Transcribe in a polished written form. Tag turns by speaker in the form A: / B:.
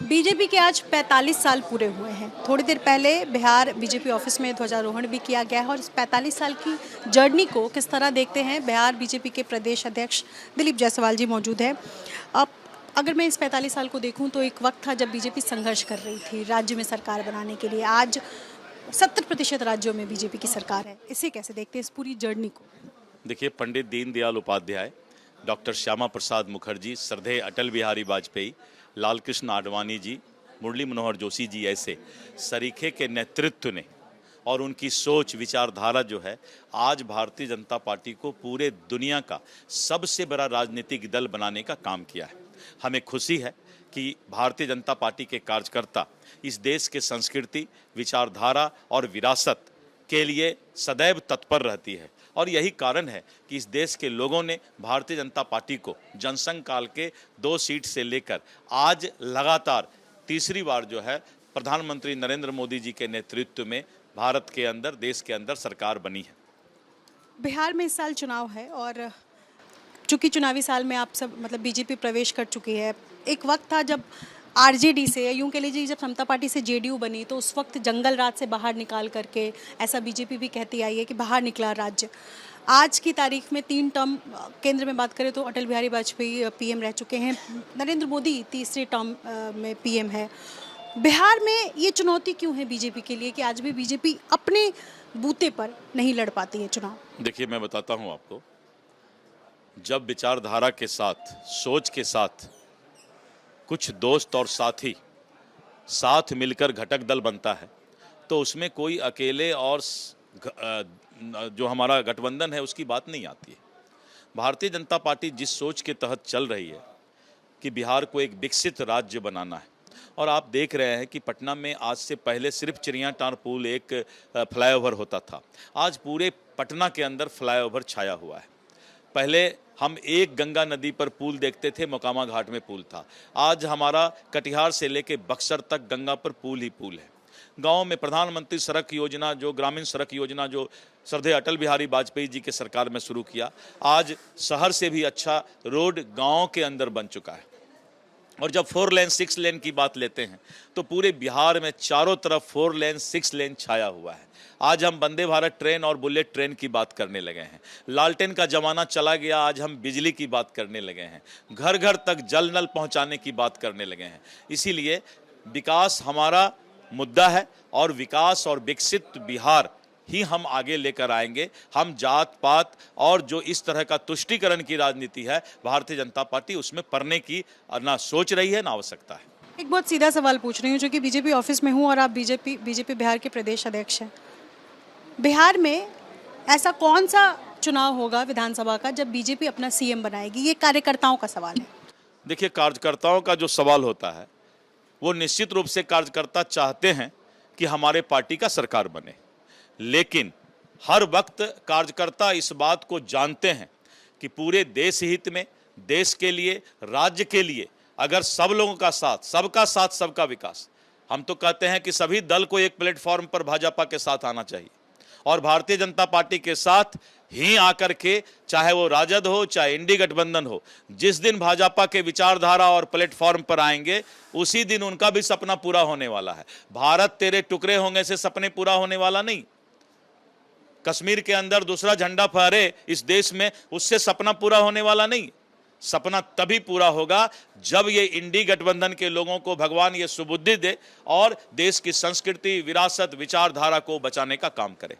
A: BJP के आज 45 साल पूरे हुए हैं। थोड़ी देर पहले बिहार बीजेपी ऑफिस में ध्वजारोहण भी किया गया है और इस 45 साल की जर्नी को किस तरह देखते हैं, बिहार बीजेपी के प्रदेश अध्यक्ष दिलीप जायसवाल जी मौजूद हैं। अब अगर मैं इस 45 साल को देखूं तो एक वक्त था जब बीजेपी संघर्ष कर रही थी राज्य में सरकार बनाने के लिए। आज 70% राज्यों में बीजेपी की सरकार है। इसे कैसे देखते हैं, इस पूरी जर्नी को?
B: देखिए, पंडित दीनदयाल उपाध्याय, डॉक्टर श्यामा प्रसाद मुखर्जी, श्रद्धेय अटल बिहारी वाजपेयी, लाल कृष्ण आडवाणी जी, मुरली मनोहर जोशी जी ऐसे सरीखे के नेतृत्व ने और उनकी सोच विचारधारा जो है आज भारतीय जनता पार्टी को पूरे दुनिया का सबसे बड़ा राजनीतिक दल बनाने का काम किया है। हमें खुशी है कि भारतीय जनता पार्टी के कार्यकर्ता इस देश के संस्कृति, विचारधारा और विरासत के लिए सदैव तत्पर रहती है और यही कारण है कि इस देश के लोगों ने भारतीय जनता पार्टी को जनसंघ काल के 2 सीट से लेकर आज लगातार तीसरी बार जो है प्रधानमंत्री नरेंद्र मोदी जी के नेतृत्व में भारत के अंदर, देश के अंदर सरकार बनी है।
A: बिहार में इस साल चुनाव है और चूंकि चुनावी साल में आप सब बीजेपी प्रवेश कर चुकी है। एक वक्त था जब आरजेडी से, यूं कह लीजिए जब समता पार्टी से जेडीयू बनी तो उस वक्त जंगल राज से बाहर निकाल करके, ऐसा बीजेपी भी कहती आई है कि बाहर निकला राज्य। आज की तारीख में 3 टर्म केंद्र में बात करें तो अटल बिहारी वाजपेयी पीएम रह चुके हैं, नरेंद्र मोदी तीसरे टर्म में पीएम है। बिहार में ये चुनौती क्यों है बीजेपी के लिए कि आज भी बीजेपी अपने बूते पर नहीं लड़ पाती है चुनाव?
B: देखिए, मैं बताता हूँ आपको, जब विचारधारा के साथ, सोच के साथ कुछ दोस्त और साथी साथ मिलकर घटक दल बनता है तो उसमें कोई अकेले और जो हमारा गठबंधन है उसकी बात नहीं आती है। भारतीय जनता पार्टी जिस सोच के तहत चल रही है कि बिहार को एक विकसित राज्य बनाना है, और आप देख रहे हैं कि पटना में आज से पहले सिर्फ चिड़ियाटार पुल एक फ्लाईओवर होता था, आज पूरे पटना के अंदर फ्लाईओवर छाया हुआ है। पहले हम एक गंगा नदी पर पुल देखते थे, मोकामा घाट में पुल था, आज हमारा कटिहार से लेके बक्सर तक गंगा पर पुल ही पुल है। गांव में प्रधानमंत्री सड़क योजना, जो ग्रामीण सड़क योजना जो श्रद्धेय अटल बिहारी वाजपेयी जी के सरकार में शुरू किया, आज शहर से भी अच्छा रोड गांव के अंदर बन चुका है। और जब 4 लेन 6 लेन की बात लेते हैं तो पूरे बिहार में चारों तरफ 4 लेन 6 लेन छाया हुआ है। आज हम वंदे भारत ट्रेन और बुलेट ट्रेन की बात करने लगे हैं। लालटेन का जमाना चला गया, आज हम बिजली की बात करने लगे हैं। घर घर तक जल नल पहुंचाने की बात करने लगे हैं। इसीलिए विकास हमारा मुद्दा है और विकास और विकसित बिहार ही हम आगे लेकर आएंगे। हम जात पात और जो इस तरह का तुष्टीकरण की राजनीति है, भारतीय जनता पार्टी उसमें पड़ने की ना सोच रही है ना आवश्यकता है।
A: एक बहुत सीधा सवाल पूछ रही हूँ, जो कि बीजेपी ऑफिस में हूँ और आप बीजेपी बिहार के प्रदेश अध्यक्ष हैं। बिहार में ऐसा कौन सा चुनाव होगा विधानसभा का जब बीजेपी अपना सीएम बनाएगी? ये कार्यकर्ताओं का सवाल है।
B: देखिए, कार्यकर्ताओं का जो सवाल होता है वो निश्चित रूप से कार्यकर्ता चाहते हैं कि हमारे पार्टी का सरकार बने, लेकिन हर वक्त कार्यकर्ता इस बात को जानते हैं कि पूरे देश हित में, देश के लिए, राज्य के लिए अगर सब लोगों का साथ, सबका विकास, हम तो कहते हैं कि सभी दल को एक प्लेटफॉर्म पर भाजपा के साथ आना चाहिए और भारतीय जनता पार्टी के साथ ही आकर के, चाहे वो राजद हो चाहे इंडी गठबंधन हो, जिस दिन भाजपा के विचारधारा और प्लेटफॉर्म पर आएंगे उसी दिन उनका भी सपना पूरा होने वाला है। भारत तेरे टुकड़े होने से सपने पूरा होने वाला नहीं। कश्मीर के अंदर दूसरा झंडा फहरे इस देश में, उससे सपना पूरा होने वाला नहीं। सपना तभी पूरा होगा जब ये इंडी गठबंधन के लोगों को भगवान ये सुबुद्धि दे और देश की संस्कृति, विरासत, विचारधारा को बचाने का काम करे।